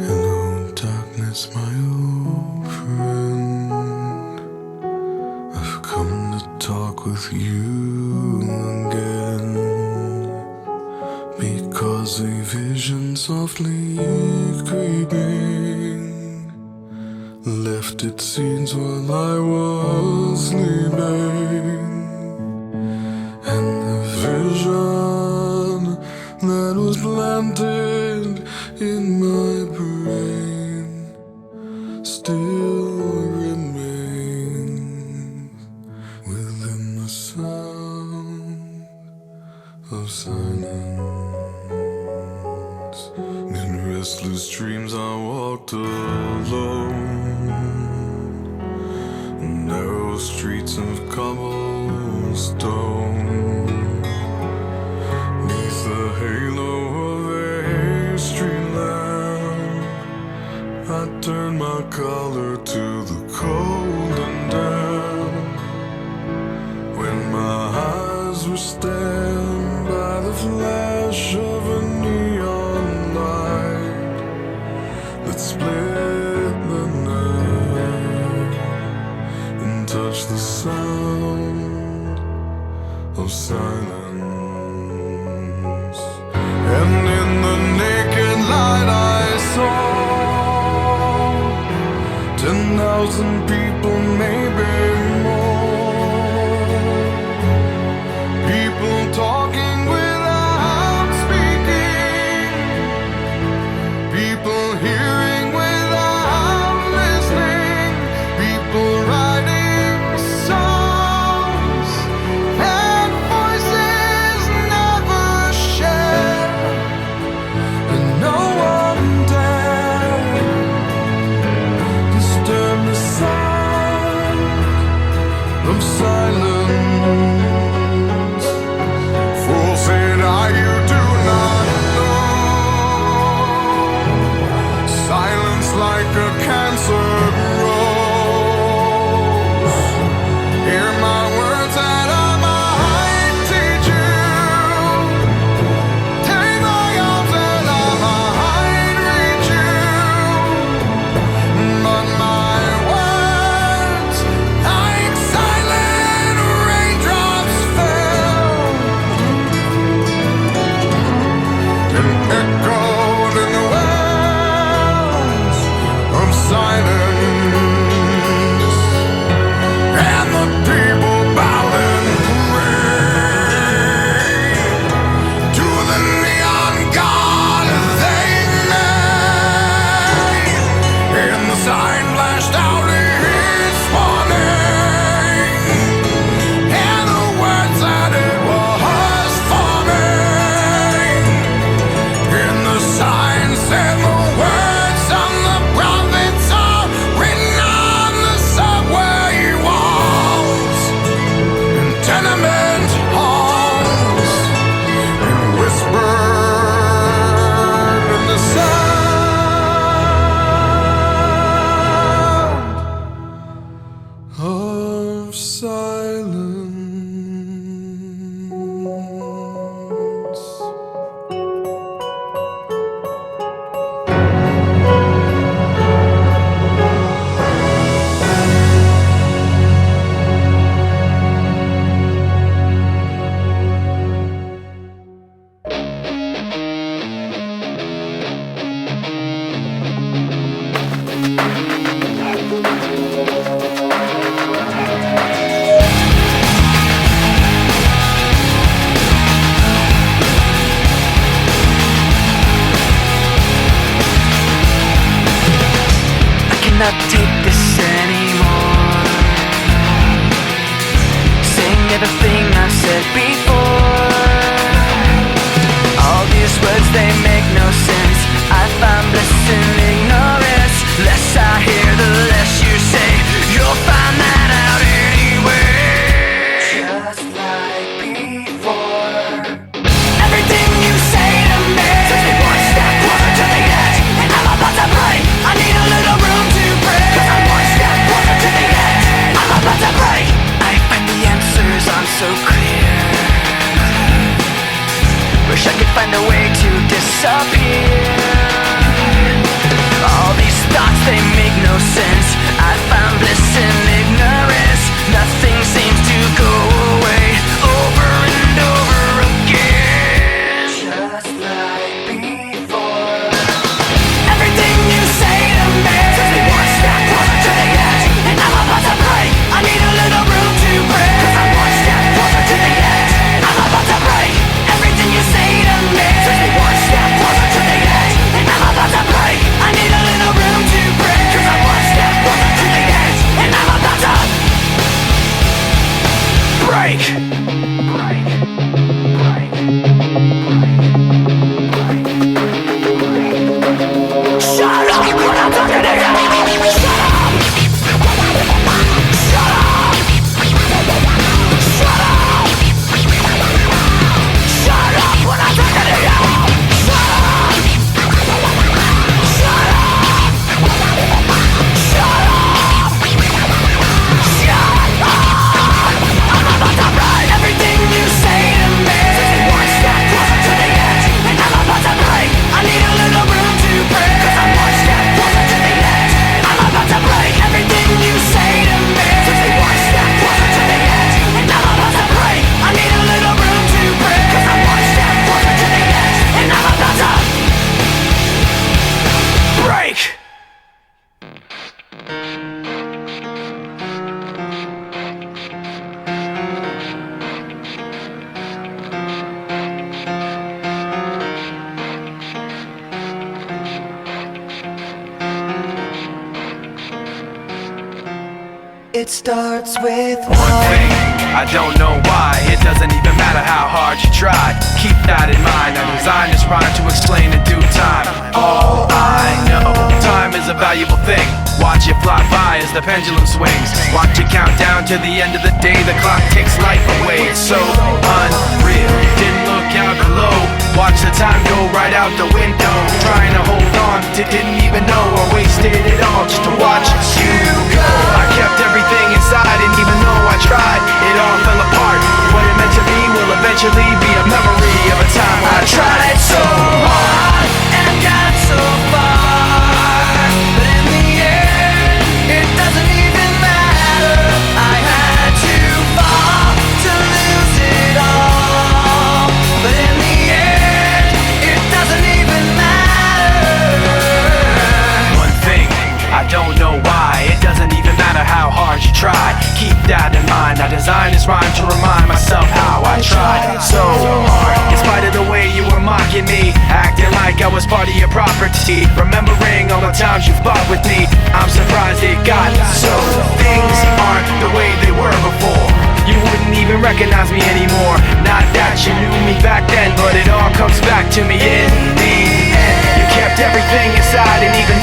Hello, darkness, my old friend. I've come to talk with you again, because a vision softly creeping left its seeds while I was sleeping, and the vision that was planted in my brain still remains within the sound of silence. In restless dreams I walked alone, narrow streets of cobblestone, neath the halo of a street lamp. I turned my collar to the cold and damp, when my eyes were stabbed by the flash of a neon light that split the night and touched the sound of silence. And in the naked light I saw 10,000 people, maybe more, people talking without speaking, people hearing without listening, people writing songs that voices never share, cannot take this anymore. Saying everything I've said before. All these words, they make no sense. I find bliss in ignorance. Less I hear, the less you say. You'll find that out anyway. Just like before. Everything you say to me takes me one step closer to the edge, and I'm about to break. I need a little room to break, 'cause I'm one step closer to the edge. I'm about to break. I find the answers aren't so clear. Wish I could find a way to disappear. All these thoughts, they make no sense. I found bliss in ignorance. Nothing seems to go away. Over and over again. Just like before. Everything you say to me takes me one step closer to the edge, and I'm about to break. I need a little room to break, 'cause I'm one step closer to the edge. I'm about to break. Everything you say to me takes me one step closer to the edge, and I'm about to break. I need a little room to break, 'cause I'm one step closer to the edge, and I'm about to break. Shut up when I'm talking to you. Shut up. Shut up. Shut up. Shut up when I'm talking to you. Shut up. Shut up. Shut up. Shut up. I'm about to break. Everything you say to me takes me one step closer to the edge, and I'm about to break. I need a little room to break, 'cause I'm one step closer to the edge. I'm about to break. Everything you say to me takes me one step closer to the edge, and I'm about to break. I need a little room to break, 'cause I'm one step closer to the edge, and I'm about to break. It starts with One thing, I don't know why. It doesn't even matter how hard you try. Keep that in mind. I designed this rhyme to explain in due time. All I know, time is a valuable thing. Watch it fly by as the pendulum swings. Watch it count down to the end of the day. The clock takes life away. It's so unreal. Didn't look out below. Watch the time go right out the window. Trying to hold on to didn't even know I wasted it all just to watch you go. I kept everything inside, and even though I tried, it all fell apart. What it meant to be will eventually be a memory of a time when I tried so hard and got so far, but in the end, it doesn't even matter. I had to fall to lose it all, but in the end, it doesn't even matter. One thing, I don't know why. It doesn't even matter how hard you try. Keep that in mind. I designed this rhyme to remind myself how I tried so hard. In spite of the way you were mocking me, acting like I was part of your property, remembering all the times you fought with me, I'm surprised it got so. Things aren't the way they were before. You wouldn't even recognize me anymore. Not that you knew me back then, but it all comes back to me in the end. You kept everything inside, and even